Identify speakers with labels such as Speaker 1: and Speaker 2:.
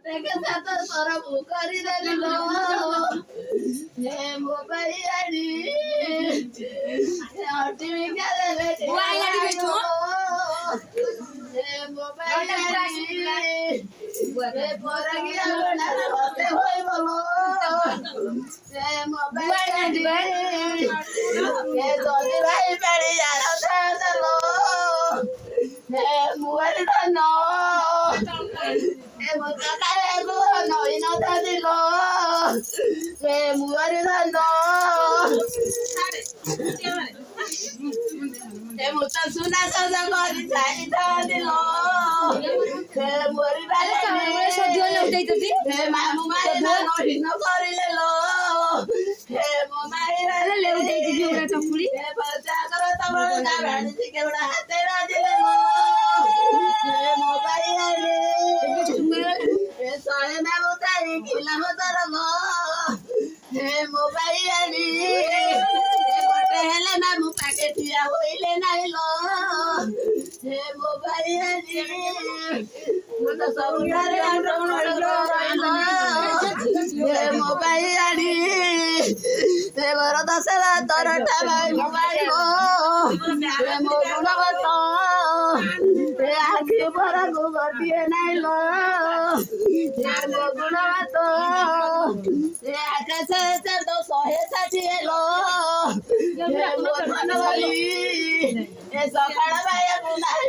Speaker 1: Take satu sora bukari dari lo, mobile ani, hati mikir dari lo, mobile ani, orang yang benar pasti boy bolo, mobile ani, jadi bayi beri jalan terlo, mobile no. Em ta cái nó nói nó ta đi lo về mua đi thân đó em một ta xuống đã sao ra coi đi chạy đi ta đi lo về mua đi bán đi về mà mua máy nó nói thì nó coi đi lên lo về mua máy nó lên về bớt ra cái tao mới ra bán đi cái đó hạt tê ra đi lên lo về mua máy đi Soalnya mau tadi gila mau taruh mobile ani, hotel na mau pakai dia hoile nai lo, mobile ani, kita saudara yang lo, mobile ani, baru tak salah taruh tabai mobile lo, mobile lo, akhir barang gua dia nai lo. Gunato, akan to sohe sajielo, sokala baya gunai